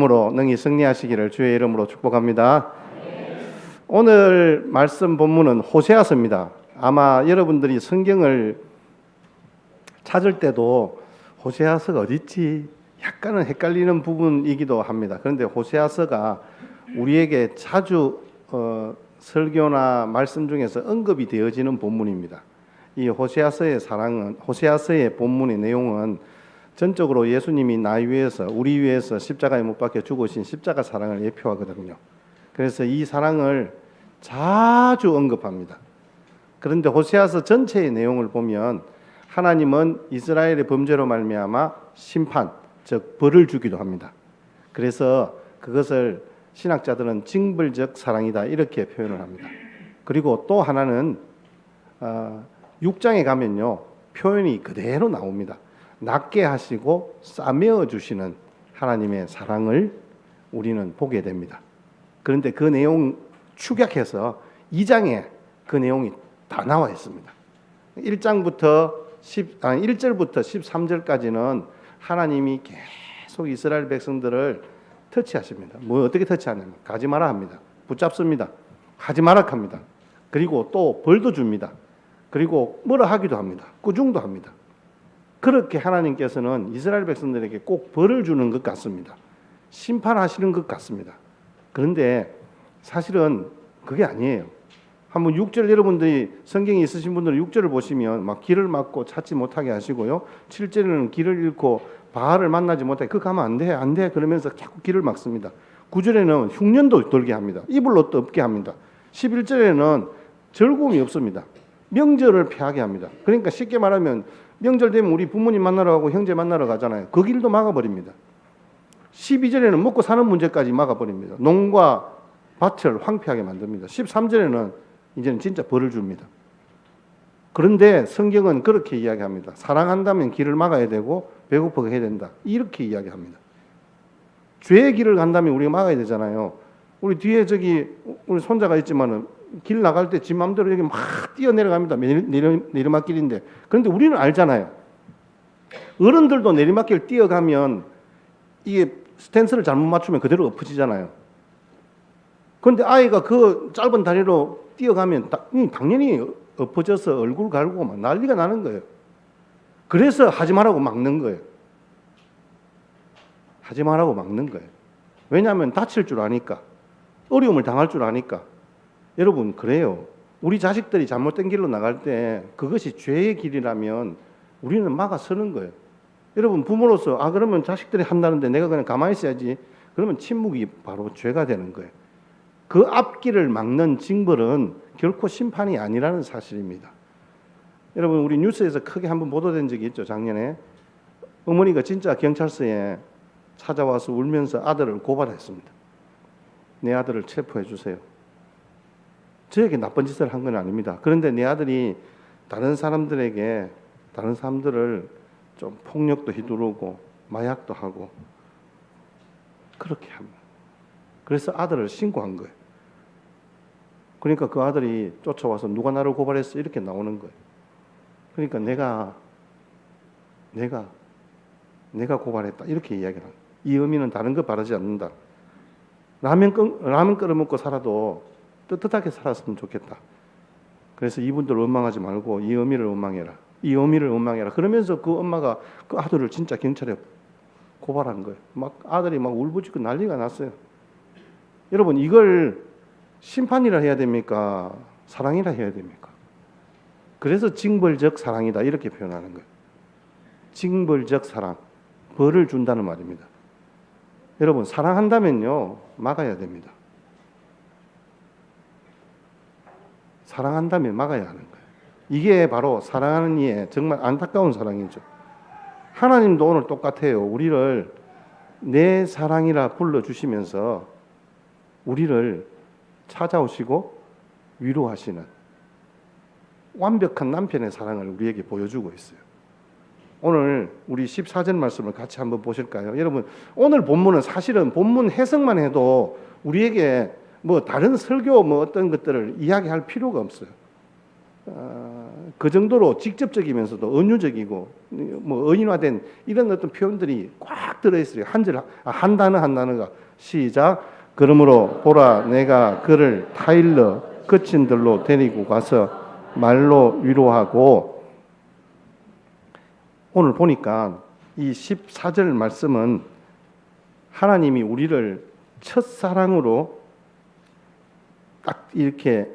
으로 능히 승리하시기를 주의 이름으로 축복합니다. 오늘 말씀 본문은 호세아서입니다. 아마 여러분들이 성경을 찾을 때도 호세아서가 어디 있지? 약간은 헷갈리는 부분이기도 합니다. 그런데 호세아서가 우리에게 자주 설교나 말씀 중에서 언급이 되어지는 본문입니다. 이 호세아서의 본문의 내용은 전적으로 예수님이 우리 위해서 십자가에 못 박혀 죽으신 십자가 사랑을 예표하거든요. 그래서 이 사랑을 자주 언급합니다. 그런데 호세아서 전체의 내용을 보면 하나님은 이스라엘의 범죄로 말미암아 심판, 즉 벌을 주기도 합니다. 그래서 그것을 신학자들은 징벌적 사랑이다 이렇게 표현을 합니다. 그리고 또 하나는 6장에 가면요 표현이 그대로 나옵니다. 낫게 하시고 싸매어 주시는 하나님의 사랑을 우리는 보게 됩니다. 그런데 그 내용 축약해서 2장에 그 내용이 다 나와 있습니다. 1절부터 13절까지는 하나님이 계속 이스라엘 백성들을 터치하십니다. 뭐 어떻게 터치하냐면 가지 마라 합니다. 붙잡습니다. 가지 마라 합니다. 그리고 또 벌도 줍니다. 그리고 뭐라 하기도 합니다. 꾸중도 합니다. 그렇게 하나님께서는 이스라엘 백성들에게 꼭 벌을 주는 것 같습니다. 심판하시는 것 같습니다. 그런데 사실은 그게 아니에요. 한번 6절 여러분들이 성경이 있으신 분들은 6절을 보시면 막 길을 막고 찾지 못하게 하시고요. 7절에는 길을 잃고 바알을 만나지 못하게 그거 가면 안 돼 그러면서 자꾸 길을 막습니다. 9절에는 흉년도 돌게 합니다. 이불 옷도 없게 합니다. 11절에는 즐거움이 없습니다. 명절을 피하게 합니다. 그러니까 쉽게 말하면 명절 되면 우리 부모님 만나러 가고 형제 만나러 가잖아요. 그 길도 막아버립니다. 12절에는 먹고 사는 문제까지 막아버립니다. 농과 밭을 황폐하게 만듭니다. 13절에는 이제는 진짜 벌을 줍니다. 그런데 성경은 그렇게 이야기합니다. 사랑한다면 길을 막아야 되고 배고프게 해야 된다. 이렇게 이야기합니다. 죄의 길을 간다면 우리가 막아야 되잖아요. 우리 뒤에 우리 손자가 있지만은 길 나갈 때 지 맘대로 여기 막 뛰어내려갑니다. 내리막길인데. 그런데 우리는 알잖아요. 어른들도 내리막길 뛰어가면 이게 스탠스를 잘못 맞추면 그대로 엎어지잖아요. 그런데 아이가 그 짧은 다리로 뛰어가면 당연히 엎어져서 얼굴 갈고 막 난리가 나는 거예요. 그래서 하지 말라고 막는 거예요. 하지 말라고 막는 거예요. 왜냐하면 다칠 줄 아니까. 어려움을 당할 줄 아니까. 여러분 그래요. 우리 자식들이 잘못된 길로 나갈 때 그것이 죄의 길이라면 우리는 막아서는 거예요. 여러분 부모로서 그러면 자식들이 한다는데 내가 그냥 가만히 있어야지. 그러면 침묵이 바로 죄가 되는 거예요. 그 앞길을 막는 징벌은 결코 심판이 아니라는 사실입니다. 여러분 우리 뉴스에서 크게 한번 보도된 적이 있죠. 작년에 어머니가 진짜 경찰서에 찾아와서 울면서 아들을 고발했습니다. 내 아들을 체포해 주세요. 저에게 나쁜 짓을 한 건 아닙니다. 그런데 내 아들이 다른 사람들을 좀 폭력도 휘두르고 마약도 하고 그렇게 합니다. 그래서 아들을 신고한 거예요. 그러니까 그 아들이 쫓아와서 누가 나를 고발했어 이렇게 나오는 거예요. 그러니까 내가 고발했다 이렇게 이야기를 합니다. 이 의미는 다른 거 바라지 않는다. 라면 끓여 먹고 살아도 떳떳하게 살았으면 좋겠다. 그래서 이분들을 원망하지 말고 이 의미를 원망해라. 이 의미를 원망해라. 그러면서 그 엄마가 그 아들을 진짜 경찰에 고발한 거예요. 막 아들이 막 울부짖고 난리가 났어요. 여러분 이걸 심판이라 해야 됩니까? 사랑이라 해야 됩니까? 그래서 징벌적 사랑이다 이렇게 표현하는 거예요. 징벌적 사랑, 벌을 준다는 말입니다. 여러분 사랑한다면요 막아야 됩니다. 사랑한다면 막아야 하는 거예요. 이게 바로 사랑하는 이의 정말 안타까운 사랑이죠. 하나님도 오늘 똑같아요. 우리를 내 사랑이라 불러주시면서 우리를 찾아오시고 위로하시는 완벽한 남편의 사랑을 우리에게 보여주고 있어요. 오늘 우리 14절 말씀을 같이 한번 보실까요? 여러분 오늘 본문은 사실은 본문 해석만 해도 우리에게 뭐 다른 설교 어떤 것들을 이야기할 필요가 없어요. 그 정도로 직접적이면서도 은유적이고 뭐 은인화된 이런 어떤 표현들이 꽉 들어있어요. 한 단어 한 단어가. 시작. 그러므로 보라 내가 그를 타일러 거친 들로 데리고 가서 말로 위로하고. 오늘 보니까 이 14절 말씀은 하나님이 우리를 첫사랑으로 딱 이렇게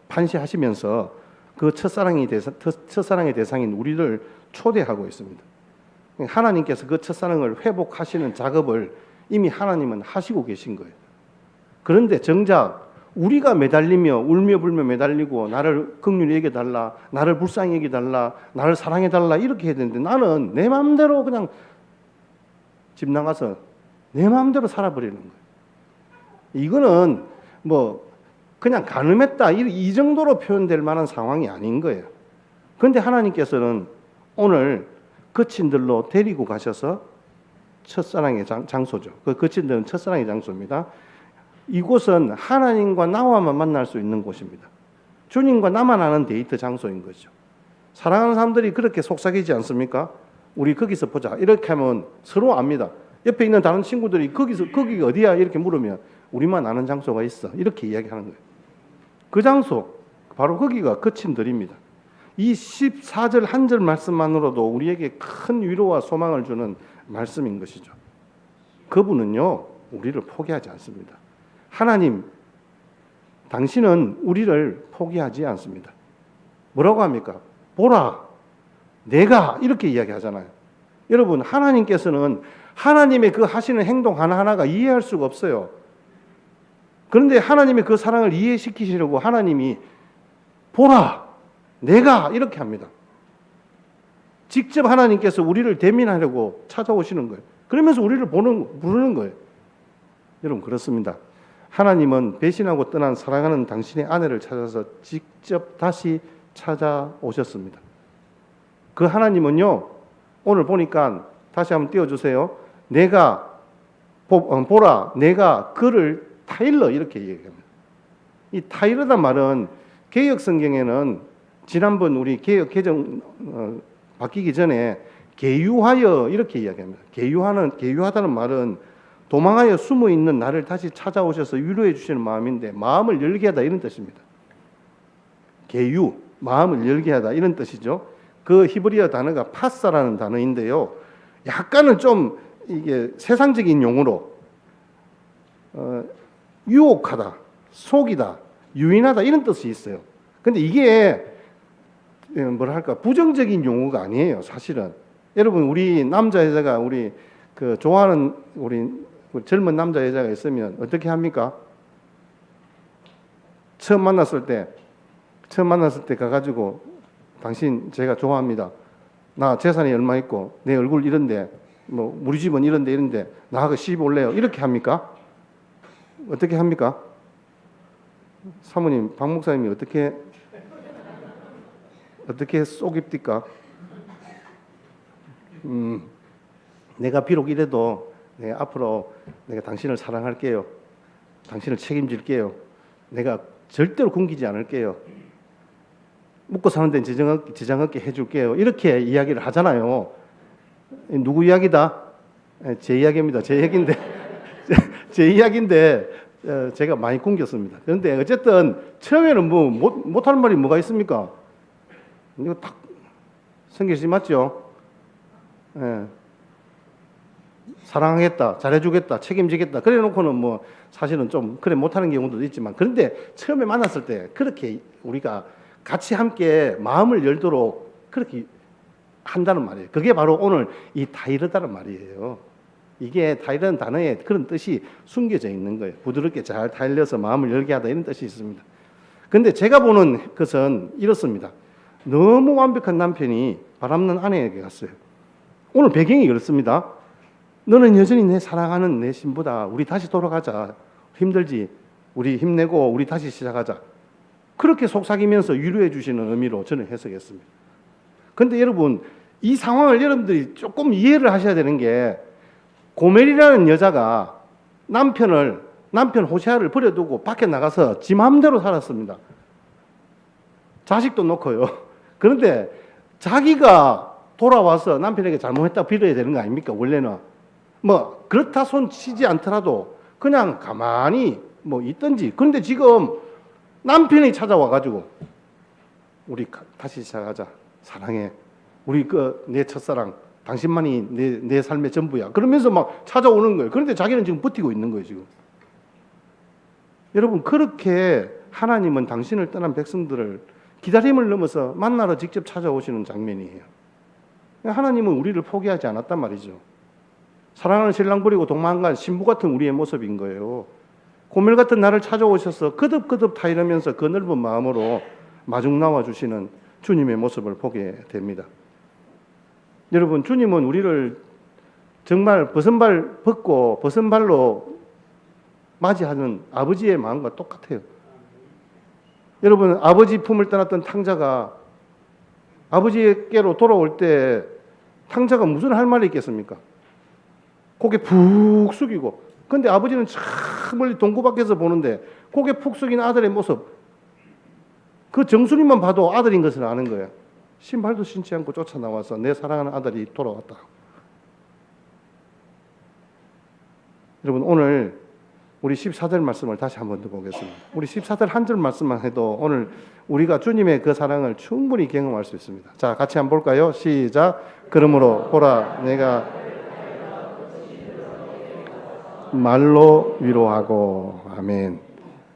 판시하시면서 그 첫사랑의 대상인 우리를 초대하고 있습니다. 하나님께서 그 첫사랑을 회복하시는 작업을 이미 하나님은 하시고 계신 거예요. 그런데 정작 우리가 매달리며 울며 불며 매달리고 나를 긍휼히 여겨달라, 나를 불쌍히 여겨달라, 나를 사랑해달라 이렇게 해야 되는데 나는 내 마음대로 그냥 집 나가서 내 마음대로 살아버리는 거예요. 이거는 뭐 그냥 간음했다 이 정도로 표현될 만한 상황이 아닌 거예요. 그런데 하나님께서는 오늘 거친 들로 데리고 가셔서 첫사랑의 장소죠. 그 거친 들은 첫사랑의 장소입니다. 이곳은 하나님과 나와만 만날 수 있는 곳입니다. 주님과 나만 아는 데이트 장소인 거죠. 사랑하는 사람들이 그렇게 속삭이지 않습니까? 우리 거기서 보자. 이렇게 하면 서로 압니다. 옆에 있는 다른 친구들이 거기가 어디야? 이렇게 물으면 우리만 아는 장소가 있어. 이렇게 이야기하는 거예요. 그 장소, 바로 거기가 거친 들입니다. 이 14절 한 절 말씀만으로도 우리에게 큰 위로와 소망을 주는 말씀인 것이죠. 그분은요, 우리를 포기하지 않습니다. 하나님, 당신은 우리를 포기하지 않습니다. 뭐라고 합니까? 보라, 내가 이렇게 이야기하잖아요. 여러분, 하나님께서는 하나님의 그 하시는 행동 하나하나가 이해할 수가 없어요. 그런데 하나님의 그 사랑을 이해시키시려고 하나님이 보라, 내가 이렇게 합니다. 직접 하나님께서 우리를 대면하려고 찾아오시는 거예요. 그러면서 우리를 부르는 거예요. 여러분, 그렇습니다. 하나님은 배신하고 떠난 사랑하는 당신의 아내를 찾아서 직접 다시 찾아오셨습니다. 그 하나님은요, 오늘 보니까 다시 한번 띄워주세요. 보라, 내가 그를 타일러 이렇게 얘기합니다. 이 타일러란 말은 개역 성경에는 지난번 우리 개역 개정 바뀌기 전에 계유하여 이렇게 이야기합니다. 계유하다는 말은 도망하여 숨어 있는 나를 다시 찾아오셔서 위로해 주시는 마음인데 마음을 열게 하다 이런 뜻입니다. 계유, 마음을 열게 하다 이런 뜻이죠. 그 히브리어 단어가 파사라는 단어인데요. 약간은 좀 이게 세상적인 용어로 유혹하다, 속이다, 유인하다 이런 뜻이 있어요. 근데 이게 뭐랄까 부정적인 용어가 아니에요. 사실은 여러분 우리 남자 여자가 우리 그 좋아하는 우리 젊은 남자 여자가 있으면 어떻게 합니까? 처음 만났을 때 가가지고 당신 제가 좋아합니다. 나 재산이 얼마 있고 내 얼굴 이런데 뭐 우리 집은 이런데 나하고 시집 올래요. 이렇게 합니까? 어떻게 합니까? 사모님, 박 목사님이 어떻게 속입니까? 내가 비록 이래도 내가 앞으로 내가 당신을 사랑할게요. 당신을 책임질게요. 내가 절대로 굶기지 않을게요. 먹고 사는 데는 지장 없게 해줄게요. 이렇게 이야기를 하잖아요. 누구 이야기다? 제 이야기입니다. 제 얘기인데 제 이야기인데 제가 많이 굶겼습니다. 그런데 어쨌든 처음에는 뭐 못하는 말이 뭐가 있습니까? 이거 딱 성경시 맞죠? 예. 사랑하겠다, 잘해주겠다, 책임지겠다. 그래 놓고는 뭐 사실은 좀 그래 못하는 경우도 있지만 그런데 처음에 만났을 때 그렇게 우리가 같이 함께 마음을 열도록 그렇게 한다는 말이에요. 그게 바로 오늘 이 타이르다는 말이에요. 이게 타이르는 단어에 그런 뜻이 숨겨져 있는 거예요. 부드럽게 잘 타일려서 마음을 열게 하다 이런 뜻이 있습니다. 그런데 제가 보는 것은 이렇습니다. 너무 완벽한 남편이 바람난 아내에게 갔어요. 오늘 배경이 그렇습니다. 너는 여전히 내 사랑하는 내 신부다. 우리 다시 돌아가자. 힘들지? 우리 힘내고 우리 다시 시작하자. 그렇게 속삭이면서 위로해 주시는 의미로 저는 해석했습니다. 그런데 여러분, 이 상황을 여러분들이 조금 이해를 하셔야 되는 게 고멜이라는 여자가 남편 호세아를 버려두고 밖에 나가서 지 마음대로 살았습니다. 자식도 놓고요. 그런데 자기가 돌아와서 남편에게 잘못했다고 빌어야 되는 거 아닙니까? 원래는. 뭐 그렇다 손 치지 않더라도 그냥 가만히 뭐 있든지. 그런데 지금 남편이 찾아와가지고 우리 다시 시작하자. 사랑해. 우리 내 첫사랑. 당신만이 내 삶의 전부야. 그러면서 막 찾아오는 거예요. 그런데 자기는 지금 버티고 있는 거예요, 지금. 여러분, 그렇게 하나님은 당신을 떠난 백성들을 기다림을 넘어서 만나러 직접 찾아오시는 장면이에요. 하나님은 우리를 포기하지 않았단 말이죠. 사랑하는 신랑 버리고 동망간 신부 같은 우리의 모습인 거예요. 고멜 같은 나를 찾아오셔서 거듭거듭 타이르면서 그 넓은 마음으로 마중 나와주시는 주님의 모습을 보게 됩니다. 여러분, 주님은 우리를 정말 벗은발 벗고 벗은발로 맞이하는 아버지의 마음과 똑같아요. 여러분, 아버지 품을 떠났던 탕자가 아버지께로 돌아올 때 탕자가 무슨 할 말이 있겠습니까? 고개 푹 숙이고. 근데 아버지는 저 멀리 동구 밖에서 보는데 고개 푹 숙인 아들의 모습, 그 정수리만 봐도 아들인 것을 아는 거예요. 신발도 신지 않고 쫓아나와서 내 사랑하는 아들이 돌아왔다. 여러분, 오늘 우리 14절 말씀을 다시 한번 더 보겠습니다. 우리 14절 한 절 말씀만 해도 오늘 우리가 주님의 그 사랑을 충분히 경험할 수 있습니다. 자, 같이 한번 볼까요? 시작. 그러므로 보라, 내가 말로 위로하고. 아멘.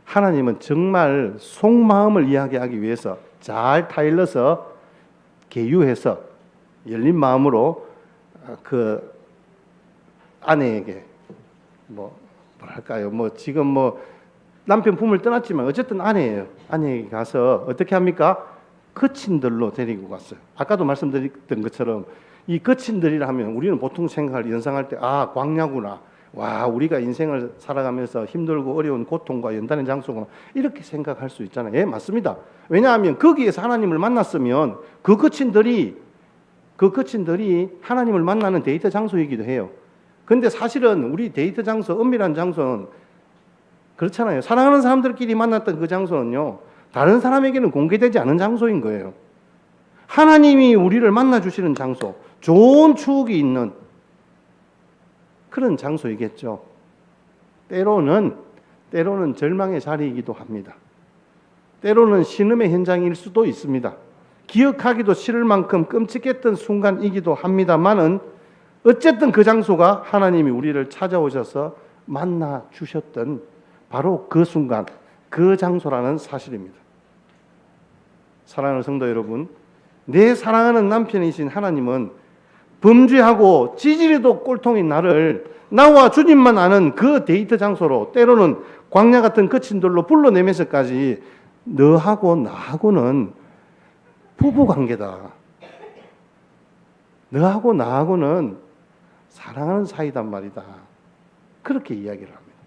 하나님은 정말 속마음을 이야기하기 위해서 잘 타일러서 개유해서 열린 마음으로 그 아내에게 뭐랄까요? 지금 남편 품을 떠났지만 어쨌든 아내예요. 아내에게 가서 어떻게 합니까? 거친들로 데리고 갔어요. 아까도 말씀드렸던 것처럼 이 거친들이라 하면 우리는 보통 연상할 때 광야구나. 와, 우리가 인생을 살아가면서 힘들고 어려운 고통과 연단의 장소구나. 이렇게 생각할 수 있잖아요. 예, 맞습니다. 왜냐하면 거기에서 하나님을 만났으면 그 거친들이 하나님을 만나는 데이트 장소이기도 해요. 근데 사실은 우리 데이트 장소, 은밀한 장소는 그렇잖아요. 사랑하는 사람들끼리 만났던 그 장소는요, 다른 사람에게는 공개되지 않은 장소인 거예요. 하나님이 우리를 만나주시는 장소, 좋은 추억이 있는 그런 장소이겠죠. 때로는 절망의 자리이기도 합니다. 때로는 신음의 현장일 수도 있습니다. 기억하기도 싫을 만큼 끔찍했던 순간이기도 합니다만은 어쨌든 그 장소가 하나님이 우리를 찾아오셔서 만나 주셨던 바로 그 순간, 그 장소라는 사실입니다. 사랑하는 성도 여러분, 내 사랑하는 남편이신 하나님은 범죄하고 찌질이도 꼴통인 나와 주님만 아는 그 데이트 장소로, 때로는 광야 같은 거친들로 불러내면서까지 너하고 나하고는 부부관계다. 너하고 나하고는 사랑하는 사이단 말이다. 그렇게 이야기를 합니다.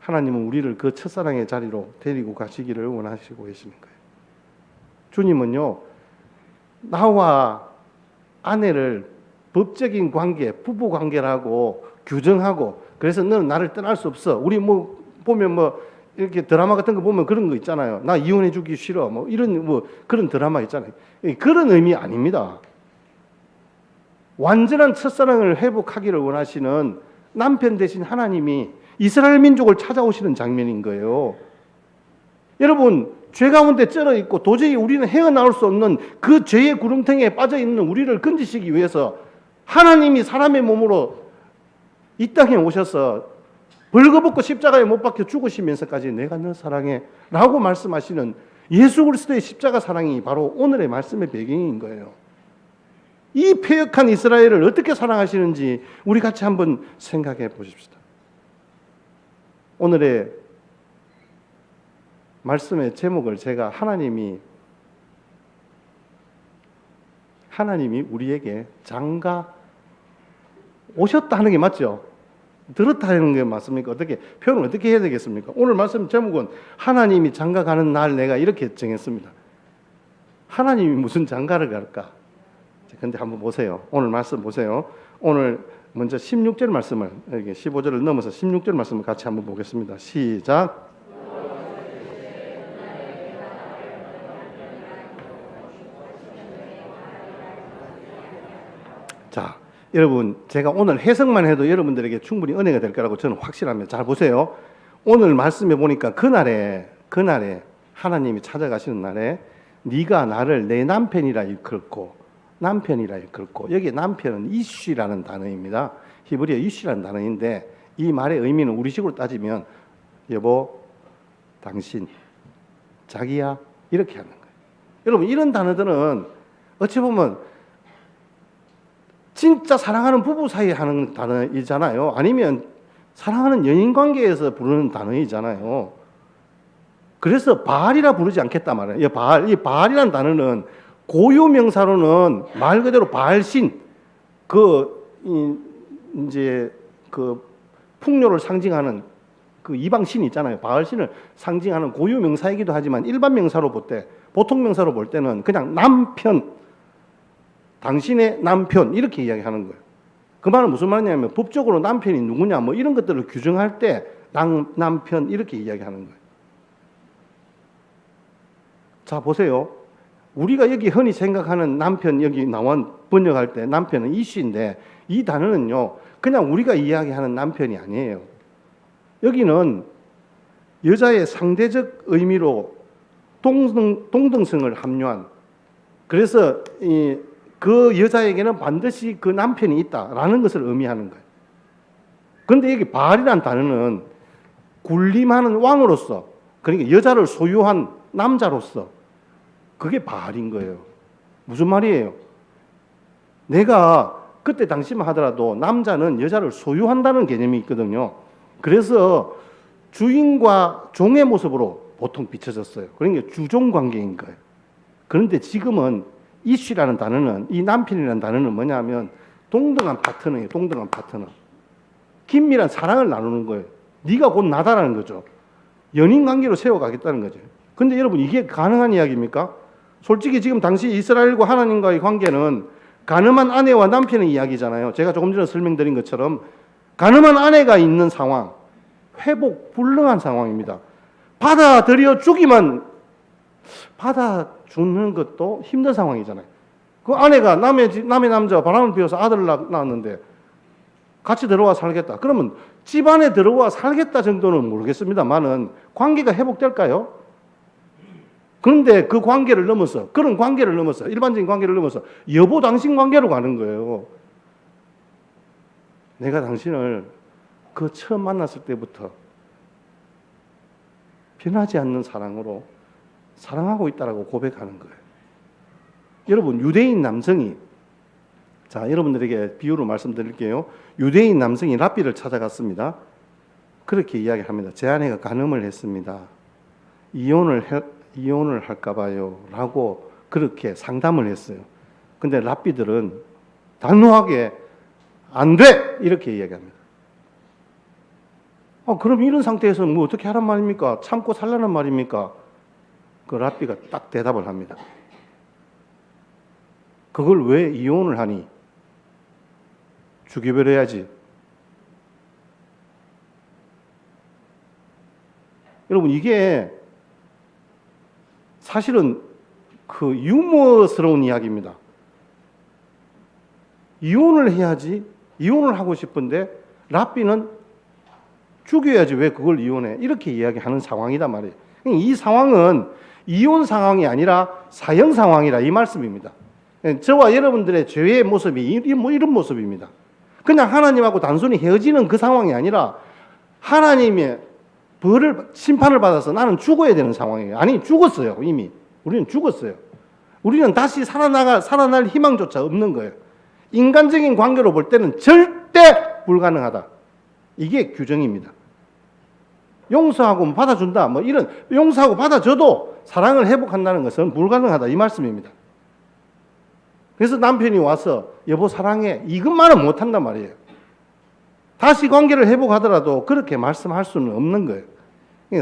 하나님은 우리를 그 첫사랑의 자리로 데리고 가시기를 원하시고 계시는 거예요. 주님은요, 나와 아내를 법적인 관계, 부부 관계라고 규정하고, 그래서 너는 나를 떠날 수 없어. 우리 보면 이렇게 드라마 같은 거 보면 그런 거 있잖아요. 나 이혼해 주기 싫어. 이런 그런 드라마 있잖아요. 그런 의미 아닙니다. 완전한 첫사랑을 회복하기를 원하시는 남편 대신 하나님이 이스라엘 민족을 찾아오시는 장면인 거예요. 여러분, 죄 가운데 쩔어 있고 도저히 우리는 헤어나올 수 없는 그 죄의 구렁텅이에 빠져 있는 우리를 건지시기 위해서 하나님이 사람의 몸으로 이 땅에 오셔서 벌거벗고 십자가에 못 박혀 죽으시면서까지 내가 너 사랑해 라고 말씀하시는 예수 그리스도의 십자가 사랑이 바로 오늘의 말씀의 배경인 거예요. 이 패역한 이스라엘을 어떻게 사랑하시는지 우리 같이 한번 생각해 보십시다. 오늘의 말씀의 제목을 제가 하나님이 우리에게 장가 오셨다 하는 게 맞죠? 들었다 하는 게 맞습니까? 어떻게 표현을 어떻게 해야 되겠습니까? 오늘 말씀 제목은 하나님이 장가 가는 날 내가 이렇게 정했습니다. 하나님이 무슨 장가를 갈까? 근데 한번 보세요. 오늘 말씀 보세요. 오늘 먼저 16절 말씀을, 15절을 넘어서 16절 말씀을 같이 한번 보겠습니다. 시작. 여러분, 제가 오늘 해석만 해도 여러분들에게 충분히 은혜가 될 거라고 저는 확실합니다. 잘 보세요. 오늘 말씀해 보니까 그날에 하나님이 찾아가시는 날에 네가 나를 내 남편이라 일컬고 여기 남편은 이쉬라는 단어입니다. 히브리어 이쉬라는 단어인데 이 말의 의미는 우리식으로 따지면 여보, 당신, 자기야 이렇게 하는 거예요. 여러분, 이런 단어들은 어찌 보면 진짜 사랑하는 부부 사이에 하는 단어이잖아요. 아니면 사랑하는 연인 관계에서 부르는 단어이잖아요. 그래서 바알이라 부르지 않겠다 말이에요. 이 바알이라는 단어는 고유 명사로는 말 그대로 바알신, 이제 풍요를 상징하는 그 이방신이 있잖아요. 바알신을 상징하는 고유 명사이기도 하지만 일반 명사로 볼 때, 보통 명사로 볼 때는 그냥 남편, 당신의 남편 이렇게 이야기하는 거예요. 그 말은 무슨 말이냐면 법적으로 남편이 누구냐 뭐 이런 것들을 규정할 때 남편 이렇게 이야기하는 거예요. 자, 보세요. 우리가 여기 흔히 생각하는 남편, 여기 나온 번역할 때 남편은 이씨인데 이 단어는요 그냥 우리가 이야기하는 남편이 아니에요. 여기는 여자의 상대적 의미로 동등성을 함유한, 그래서 그 여자에게는 반드시 그 남편이 있다라는 것을 의미하는 거예요. 그런데 여기 바알이라는 단어는 군림하는 왕으로서, 그러니까 여자를 소유한 남자로서 그게 바알인 거예요. 무슨 말이에요? 내가 그때 당시만 하더라도 남자는 여자를 소유한다는 개념이 있거든요. 그래서 주인과 종의 모습으로 보통 비춰졌어요. 그러니까 주종 관계인 거예요. 그런데 지금은 이쉬라는 단어는, 이 남편이라는 단어는 뭐냐면 동등한 파트너예요. 동등한 파트너. 긴밀한 사랑을 나누는 거예요. 네가 곧 나다라는 거죠. 연인 관계로 세워가겠다는 거죠. 근데 여러분, 이게 가능한 이야기입니까? 솔직히 지금 당시 이스라엘과 하나님과의 관계는 가늠한 아내와 남편의 이야기잖아요. 제가 조금 전에 설명드린 것처럼 가늠한 아내가 있는 상황, 회복 불능한 상황입니다. 받아들여 주기만, 받아주는 것도 힘든 상황이잖아요. 그 아내가 남의 남자와 바람을 피워서 아들을 낳았는데 같이 들어와 살겠다. 그러면 집안에 들어와 살겠다 정도는 모르겠습니다만은 관계가 회복될까요? 그런데 그 관계를 넘어서, 그런 관계를 넘어서, 일반적인 관계를 넘어서 여보 당신 관계로 가는 거예요. 내가 당신을 그 처음 만났을 때부터 변하지 않는 사랑으로 사랑하고 있다라고 고백하는 거예요. 여러분, 유대인 남성이, 자, 여러분들에게 비유로 말씀드릴게요. 유대인 남성이 랍비를 찾아갔습니다. 그렇게 이야기합니다. 제 아내가 간음을 했습니다. 이혼을 할까 봐요 라고 그렇게 상담을 했어요. 근데 랍비들은 단호하게 안 돼! 이렇게 이야기합니다. 그럼 이런 상태에서 뭐 어떻게 하란 말입니까? 참고 살라는 말입니까? 그 랍비가 딱 대답을 합니다. 그걸 왜 이혼을 하니? 죽여버려야지. 여러분, 이게 사실은 그 유머스러운 이야기입니다. 이혼을 해야지, 이혼을 하고 싶은데 랍비는 죽여야지 왜 그걸 이혼해? 이렇게 이야기하는 상황이단 말이에요. 이 상황은 이혼 상황이 아니라 사형 상황이라 이 말씀입니다. 저와 여러분들의 죄의 모습이 이런 모습입니다. 그냥 하나님하고 단순히 헤어지는 그 상황이 아니라 하나님의 심판을 받아서 나는 죽어야 되는 상황이에요. 아니, 죽었어요. 이미. 우리는 죽었어요. 우리는 다시 살아날 희망조차 없는 거예요. 인간적인 관계로 볼 때는 절대 불가능하다. 이게 규정입니다. 용서하고 받아준다. 뭐 이런, 용서하고 받아줘도 사랑을 회복한다는 것은 불가능하다. 이 말씀입니다. 그래서 남편이 와서 여보 사랑해. 이것만은 못한단 말이에요. 다시 관계를 회복하더라도 그렇게 말씀할 수는 없는 거예요.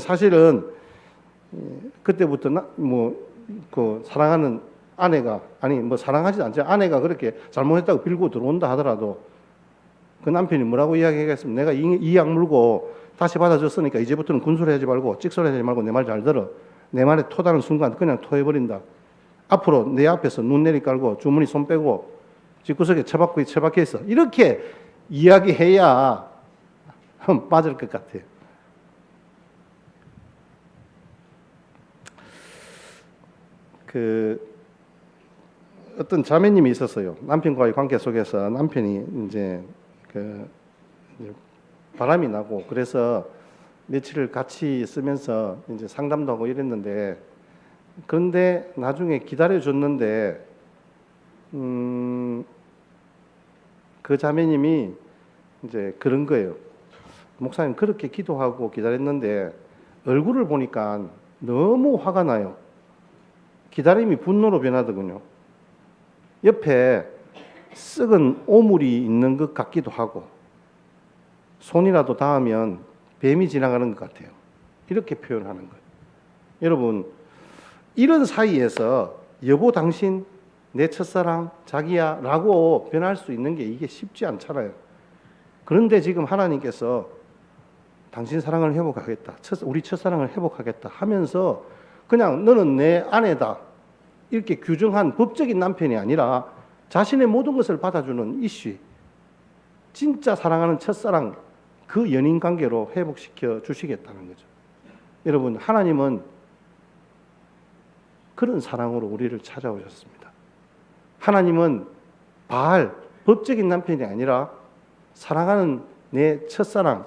사실은 그때부터 사랑하는 아내가, 사랑하지 않죠. 아내가 그렇게 잘못했다고 빌고 들어온다 하더라도 그 남편이 뭐라고 이야기하겠습니까? 내가 이 약물고 다시 받아줬으니까 이제부터는 군소리 하지 말고 찍소리 하지 말고 내 말 잘 들어. 내 말에 토다는 순간 그냥 토해버린다. 앞으로 내 앞에서 눈 내리 깔고 주머니 손 빼고 집구석에 처박혀 있어. 이렇게 이야기해야 맞을 것 같아요. 어떤 자매님이 있었어요. 남편과의 관계 속에서 남편이 이제 바람이 나고 그래서 며칠을 같이 있으면서 이제 상담도 하고 이랬는데, 그런데 나중에 기다려줬는데 그 자매님이 이제 그런 거예요. 목사님, 그렇게 기도하고 기다렸는데 얼굴을 보니까 너무 화가 나요. 기다림이 분노로 변하더군요. 옆에 썩은 오물이 있는 것 같기도 하고 손이라도 닿으면 뱀이 지나가는 것 같아요. 이렇게 표현하는 거예요. 여러분, 이런 사이에서 여보 당신 내 첫사랑 자기야 라고 변할 수 있는 게 이게 쉽지 않잖아요. 그런데 지금 하나님께서 당신 사랑을 회복하겠다, 우리 첫사랑을 회복하겠다 하면서 그냥 너는 내 아내다 이렇게 규정한 법적인 남편이 아니라 자신의 모든 것을 받아주는 이씨, 진짜 사랑하는 첫사랑, 그 연인 관계로 회복시켜 주시겠다는 거죠. 여러분, 하나님은 그런 사랑으로 우리를 찾아오셨습니다. 하나님은 바알, 법적인 남편이 아니라 사랑하는 내 첫사랑,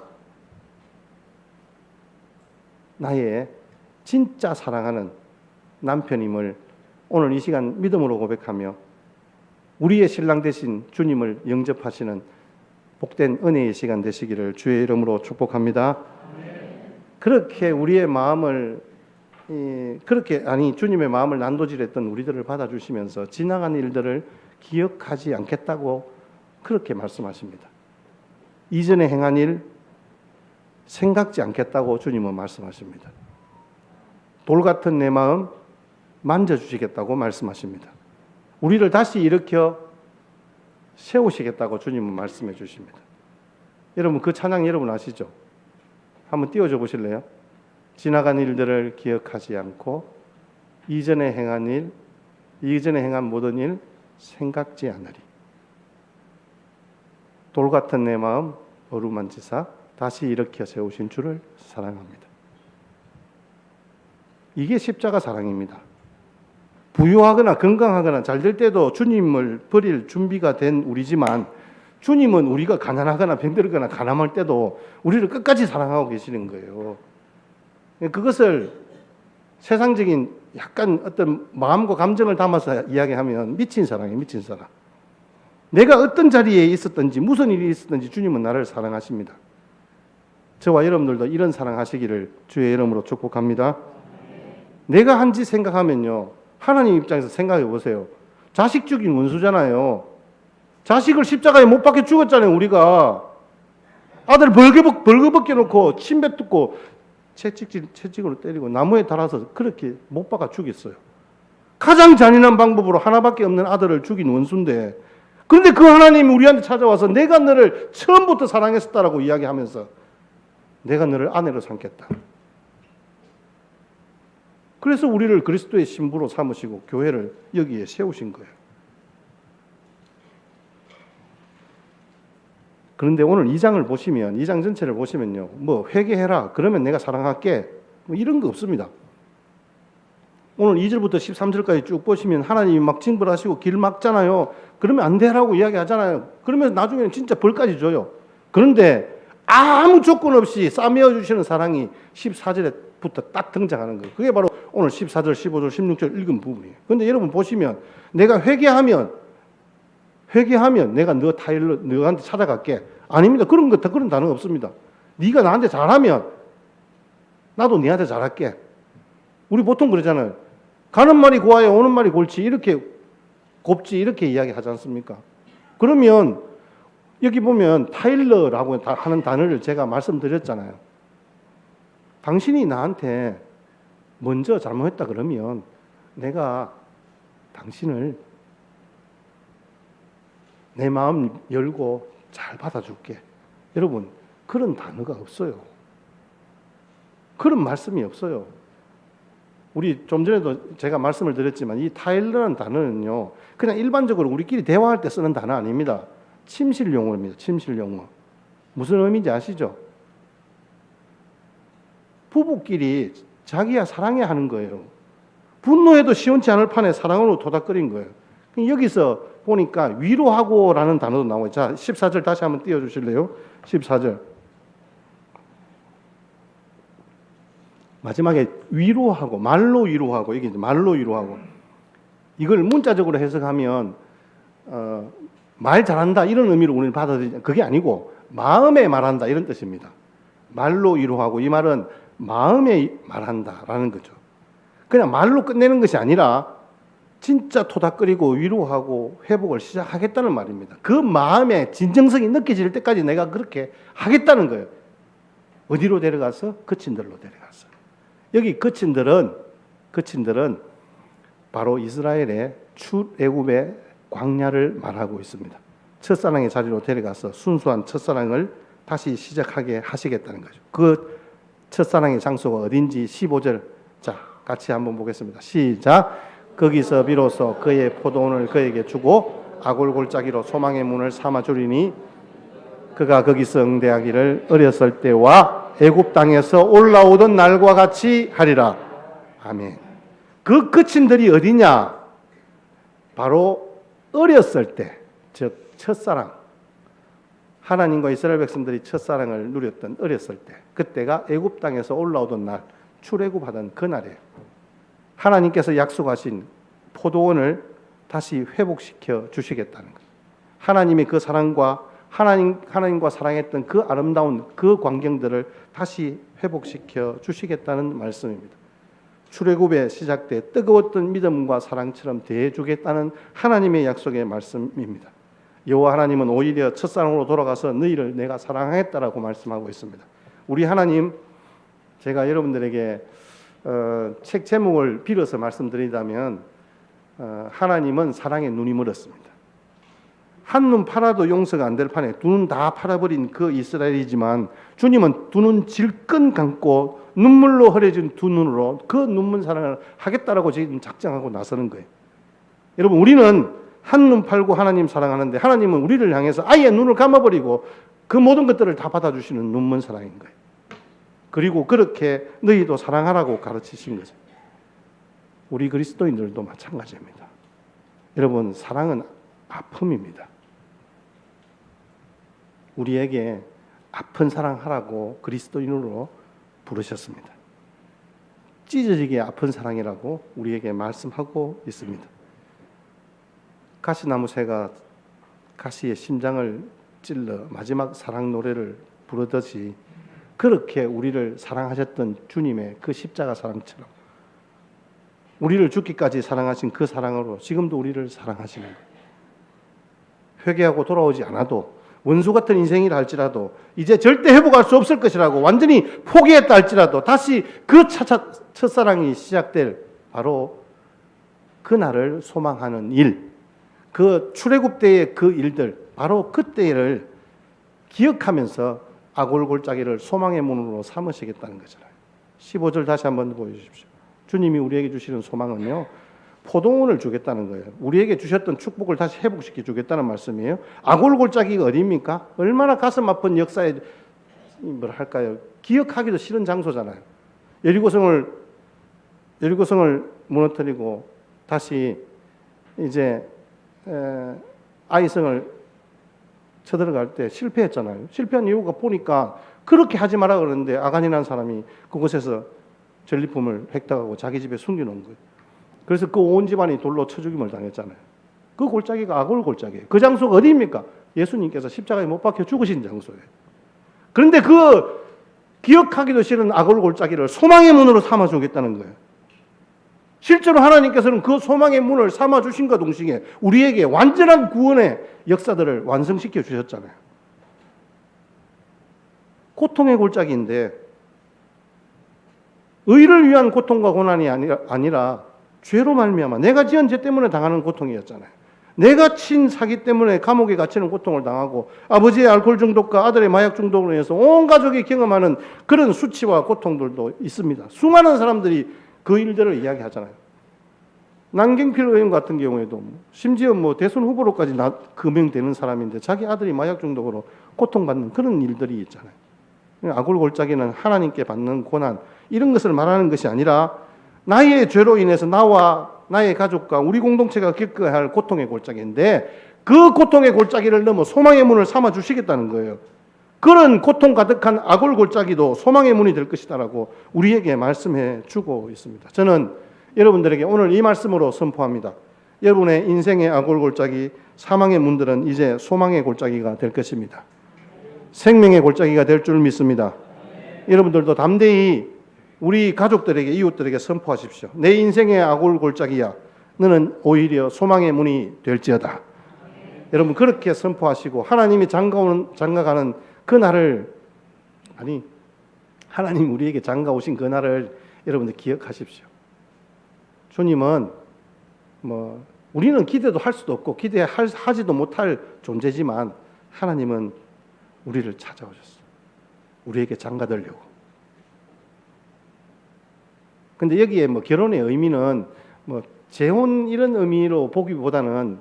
나의 진짜 사랑하는 남편임을 오늘 이 시간 믿음으로 고백하며 우리의 신랑 되신 주님을 영접하시는 복된 은혜의 시간 되시기를 주의 이름으로 축복합니다. 그렇게 우리의 마음을 주님의 마음을 난도질했던 우리들을 받아주시면서 지나간 일들을 기억하지 않겠다고 그렇게 말씀하십니다. 이전에 행한 일 생각지 않겠다고 주님은 말씀하십니다. 돌 같은 내 마음 만져주시겠다고 말씀하십니다. 우리를 다시 일으켜 세우시겠다고 주님은 말씀해 주십니다. 여러분, 그 찬양 여러분 아시죠? 한번 띄워줘 보실래요? 지나간 일들을 기억하지 않고 이전에 행한 모든 일 생각지 않으리. 돌 같은 내 마음 어루만지사 다시 일으켜 세우신 주를 사랑합니다. 이게 십자가 사랑입니다. 부유하거나 건강하거나 잘 될 때도 주님을 버릴 준비가 된 우리지만, 주님은 우리가 가난하거나 병들거나 가난할 때도 우리를 끝까지 사랑하고 계시는 거예요. 그것을 세상적인 약간 어떤 마음과 감정을 담아서 이야기하면 미친 사랑이에요. 미친 사랑. 내가 어떤 자리에 있었든지 무슨 일이 있었든지 주님은 나를 사랑하십니다. 저와 여러분들도 이런 사랑하시기를 주의 이름으로 축복합니다. 내가 한 짓 생각하면요, 하나님 입장에서 생각해 보세요. 자식 죽인 원수잖아요. 자식을 십자가에 못 박혀 죽었잖아요. 우리가 아들 벌거벗겨 놓고 침뱉 뜯고 채찍으로 때리고 나무에 달아서 그렇게 못 박아 죽였어요. 가장 잔인한 방법으로 하나밖에 없는 아들을 죽인 원수인데, 그런데 그 하나님이 우리한테 찾아와서 내가 너를 처음부터 사랑했었다라고 이야기하면서 내가 너를 아내로 삼겠다. 그래서 우리를 그리스도의 신부로 삼으시고 교회를 여기에 세우신 거예요. 그런데 오늘 2장을 보시면, 2장 전체를 보시면요, 뭐 회개해라 그러면 내가 사랑할게 뭐 이런 거 없습니다. 오늘 2절부터 13절까지 쭉 보시면 하나님이 막 징벌하시고 길 막잖아요. 그러면 안 되라고 이야기하잖아요. 그러면 나중에는 진짜 벌까지 줘요. 그런데 아무 조건 없이 싸매어 주시는 사랑이 14절부터 딱 등장하는 거예요. 그게 바로 오늘 14절, 15절, 16절 읽은 부분이에요. 그런데 여러분 보시면, 내가 회개하면 내가 너한테 찾아갈게. 아닙니다. 그런 단어 없습니다. 네가 나한테 잘하면 나도 네한테 잘할게. 우리 보통 그러잖아요. 가는 말이 고와야 오는 말이 골치, 이렇게 곱지, 이렇게 이야기하지 않습니까? 그러면 여기 보면 타일러라고 하는 단어를 제가 말씀드렸잖아요. 당신이 나한테 먼저 잘못했다 그러면 내가 당신을 내 마음 열고 잘 받아줄게. 여러분, 그런 단어가 없어요. 그런 말씀이 없어요. 우리 좀 전에도 제가 말씀을 드렸지만 이 타일러라는 단어는요, 그냥 일반적으로 우리끼리 대화할 때 쓰는 단어 아닙니다. 침실 용어입니다. 침실 용어. 무슨 의미인지 아시죠? 부부끼리 자기야 사랑해 하는 거예요. 분노해도 시원치 않을 판에 사랑으로 토닥거린 거예요. 여기서 보니까 위로하고라는 단어도 나와요. 자, 14절 다시 한번 띄워주실래요? 14절. 마지막에 위로하고, 말로 위로하고, 이게 말로 위로하고. 이걸 문자적으로 해석하면 말 잘한다 이런 의미로 우리는 받아들이죠. 그게 아니고 마음에 말한다 이런 뜻입니다. 말로 위로하고, 이 말은 마음에 말한다라는 거죠. 그냥 말로 끝내는 것이 아니라 진짜 토닥거리고 위로하고 회복을 시작하겠다는 말입니다. 그 마음의 진정성이 느껴질 때까지 내가 그렇게 하겠다는 거예요. 어디로 데려가서? 거친들로 데려가서. 여기 거친들은 바로 이스라엘의 출애굽의 광야를 말하고 있습니다. 첫사랑의 자리로 데려가서 순수한 첫사랑을 다시 시작하게 하시겠다는 거죠. 그 첫사랑의 장소가 어딘지 15절, 자 같이 한번 보겠습니다. 시작. 거기서 비로소 그의 포도원을 그에게 주고 아골골짜기로 소망의 문을 삼아 주리니 그가 거기서 응대하기를 어렸을 때와 애굽 땅에서 올라오던 날과 같이 하리라. 아멘. 그 거친들이 어디냐? 바로 어렸을 때, 즉 첫사랑. 하나님과 이스라엘 백성들이 첫사랑을 누렸던 어렸을 때, 그때가 애굽 땅에서 올라오던 날, 출애굽하던 그날이에요. 하나님께서 약속하신 포도원을 다시 회복시켜 주시겠다는 거예요. 하나님의 그 사랑과 하나님과 사랑했던 그 아름다운 그 광경들을 다시 회복시켜 주시겠다는 말씀입니다. 출애굽의 시작 때 뜨거웠던 믿음과 사랑처럼 대해 주겠다는 하나님의 약속의 말씀입니다. 여호와 하나님은 오히려 첫사랑으로 돌아가서 너희를 내가 사랑하겠다라고 말씀하고 있습니다. 우리 하나님, 제가 여러분들에게 책 제목을 빌어서 말씀드리자면 하나님은 사랑에 눈이 멀었습니다. 한눈 팔아도 용서가 안 될 판에 두 눈 다 팔아버린 그 이스라엘이지만 주님은 두 눈 질끈 감고 눈물로 흐려진 두 눈으로 그 눈물 사랑을 하겠다라고 지금 작정하고 나서는 거예요. 여러분, 우리는 한눈 팔고 하나님 사랑하는데 하나님은 우리를 향해서 아예 눈을 감아버리고 그 모든 것들을 다 받아주시는 눈먼 사랑인 거예요. 그리고 그렇게 너희도 사랑하라고 가르치신 거죠. 우리 그리스도인들도 마찬가지입니다. 여러분, 사랑은 아픔입니다. 우리에게 아픈 사랑하라고 그리스도인으로 부르셨습니다. 찢어지게 아픈 사랑이라고 우리에게 말씀하고 있습니다. 가시나무 새가 가시의 심장을 찔러 마지막 사랑 노래를 부르듯이 그렇게 우리를 사랑하셨던 주님의 그 십자가 사랑처럼 우리를 죽기까지 사랑하신 그 사랑으로 지금도 우리를 사랑하시는 거예요. 회개하고 돌아오지 않아도 원수 같은 인생이라 할지라도 이제 절대 회복할 수 없을 것이라고 완전히 포기했다 할지라도 다시 그 첫사랑이 시작될 바로 그날을 소망하는 일, 그 출애굽 때의 그 일들, 바로 그때를 기억하면서 아골골짜기를 소망의 문으로 삼으시겠다는 거잖아요. 15절 다시 한번 보여주십시오. 주님이 우리에게 주시는 소망은요, 포도원을 주겠다는 거예요. 우리에게 주셨던 축복을 다시 회복시켜 주겠다는 말씀이에요. 아골골짜기가 어디입니까? 얼마나 가슴 아픈 역사에 뭐랄까요, 기억하기도 싫은 장소잖아요. 여리고성을 무너뜨리고 다시 이제 아이성을 쳐들어갈 때 실패했잖아요. 실패한 이유가 보니까 그렇게 하지 마라 그러는데 아간이라는 사람이 그곳에서 전리품을 획득하고 자기 집에 숨겨놓은 거예요. 그래서 그 온 집안이 돌로 쳐 죽임을 당했잖아요. 그 골짜기가 아골 골짜기예요. 그 장소가 어디입니까? 예수님께서 십자가에 못 박혀 죽으신 장소예요. 그런데 그 기억하기도 싫은 아골 골짜기를 소망의 문으로 삼아 주겠다는 거예요. 실제로 하나님께서는 그 소망의 문을 삼아 주신과 동시에 우리에게 완전한 구원의 역사들을 완성시켜 주셨잖아요. 고통의 골짜기인데 의를 위한 고통과 고난이 아니라 죄로 말미암아 내가 지은 죄 때문에 당하는 고통이었잖아요. 내가 친 사기 때문에 감옥에 갇히는 고통을 당하고 아버지의 알코올 중독과 아들의 마약 중독으로 인해서 온 가족이 경험하는 그런 수치와 고통들도 있습니다. 수많은 사람들이 그 일들을 이야기하잖아요. 남경필 의원 같은 경우에도 심지어 대선 후보로까지 금명되는 사람인데 자기 아들이 마약 중독으로 고통받는 그런 일들이 있잖아요. 아골골짜기는 하나님께 받는 고난 이런 것을 말하는 것이 아니라 나의 죄로 인해서 나와 나의 가족과 우리 공동체가 겪어야 할 고통의 골짜기인데 그 고통의 골짜기를 넘어 소망의 문을 삼아 주시겠다는 거예요. 그런 고통 가득한 아골골짜기도 소망의 문이 될 것이다라고 우리에게 말씀해 주고 있습니다. 저는 여러분들에게 오늘 이 말씀으로 선포합니다. 여러분의 인생의 아골골짜기, 사망의 문들은 이제 소망의 골짜기가 될 것입니다. 생명의 골짜기가 될 줄 믿습니다. 여러분들도 담대히 우리 가족들에게, 이웃들에게 선포하십시오. 내 인생의 아골골짜기야, 너는 오히려 소망의 문이 될지어다. 여러분 그렇게 선포하시고 하나님이 장가가는 그 날을, 하나님 우리에게 장가오신 그 날을 여러분들 기억하십시오. 주님은 우리는 기대도 할 수도 없고 기대하지도 못할 존재지만 하나님은 우리를 찾아오셨어요. 우리에게 장가들려고. 근데 여기에 결혼의 의미는 재혼 이런 의미로 보기보다는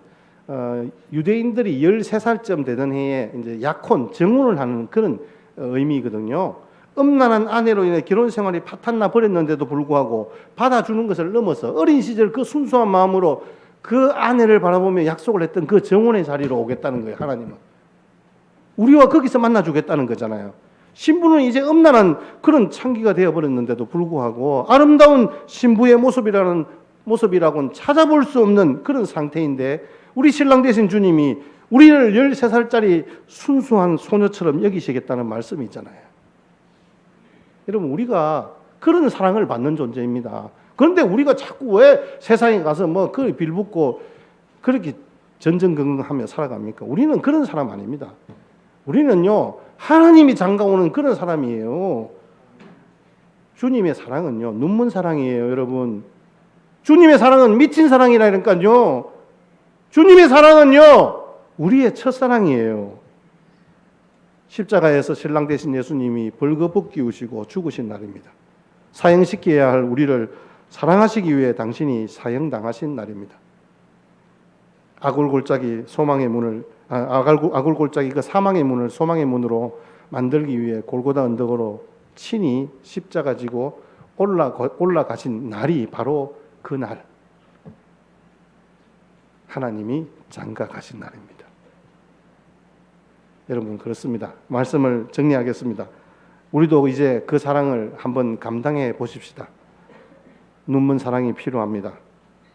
유대인들이 13살쯤 되던 해에 이제 약혼, 정혼을 하는 그런 의미거든요. 음란한 아내로 인해 결혼 생활이 파탄나 버렸는데도 불구하고 받아주는 것을 넘어서 어린 시절 그 순수한 마음으로 그 아내를 바라보며 약속을 했던 그 정혼의 자리로 오겠다는 거예요. 하나님은 우리와 거기서 만나주겠다는 거잖아요. 신부는 이제 음란한 그런 창기가 되어버렸는데도 불구하고 아름다운 신부의 모습이라고는 찾아볼 수 없는 그런 상태인데 우리 신랑 되신 주님이 우리를 13살짜리 순수한 소녀처럼 여기시겠다는 말씀이 있잖아요. 여러분 우리가 그런 사랑을 받는 존재입니다. 그런데 우리가 자꾸 왜 세상에 가서 그걸 빌붙고 그렇게 전전긍긍하며 살아갑니까? 우리는 그런 사람 아닙니다. 우리는요 하나님이 장가오는 그런 사람이에요. 주님의 사랑은요 눈먼 사랑이에요. 여러분 주님의 사랑은 미친 사랑이라니까요. 주님의 사랑은요 우리의 첫사랑이에요. 십자가에서 신랑 되신 예수님이 벌거벗 끼우시고 죽으신 날입니다. 사형시켜야 할 우리를 사랑하시기 위해 당신이 사형당하신 날입니다. 아골골짜기 소망의 문을 아골골짜기 그 사망의 문을 소망의 문으로 만들기 위해 골고다 언덕으로 친히 십자가 지고 올라가신 날이 바로 그 날, 하나님이 장가 가신 날입니다. 여러분 그렇습니다. 말씀을 정리하겠습니다. 우리도 이제 그 사랑을 한번 감당해 보십시다. 눈먼 사랑이 필요합니다.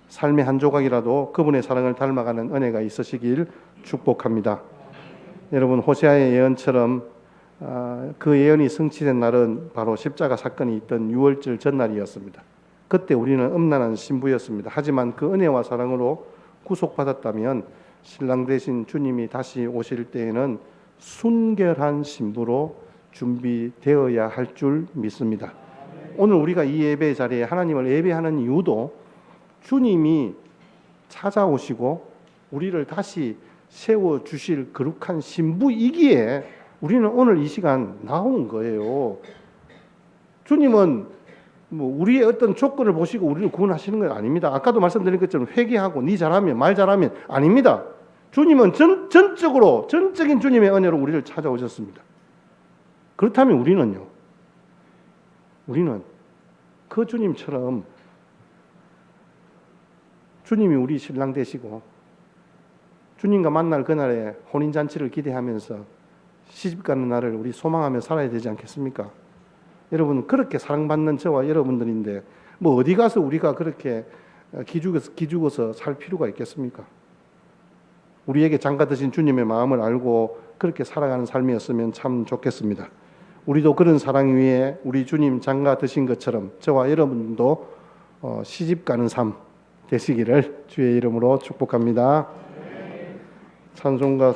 삶의 한 조각이라도 그분의 사랑을 닮아가는 은혜가 있으시길 축복합니다. 여러분 호세아의 예언처럼 그 예언이 성취된 날은 바로 십자가 사건이 있던 6월절 전날이었습니다. 그때 우리는 음란한 신부였습니다. 하지만 그 은혜와 사랑으로 구속받았다면 신랑 되신 주님이 다시 오실 때에는 순결한 신부로 준비되어야 할 줄 믿습니다. 오늘 우리가 이 예배 자리에 하나님을 예배하는 이유도 주님이 찾아오시고 우리를 다시 세워주실 거룩한 신부이기에 우리는 오늘 이 시간 나온 거예요. 주님은 우리의 어떤 조건을 보시고 우리를 구원하시는 건 아닙니다. 아까도 말씀드린 것처럼 회개하고 네 잘하면 말 잘하면 아닙니다. 주님은 전적인 주님의 은혜로 우리를 찾아오셨습니다. 그렇다면 우리는 그 주님처럼 주님이 우리 신랑 되시고 주님과 만날 그날에 혼인잔치를 기대하면서 시집가는 날을 우리 소망하며 살아야 되지 않겠습니까? 여러분 그렇게 사랑받는 저와 여러분들인데 어디 가서 우리가 그렇게 기죽어서 살 필요가 있겠습니까? 우리에게 장가드신 주님의 마음을 알고 그렇게 살아가는 삶이었으면 참 좋겠습니다. 우리도 그런 사랑 위에 우리 주님 장가드신 것처럼 저와 여러분도 시집가는 삶 되시기를 주의 이름으로 축복합니다. 찬송가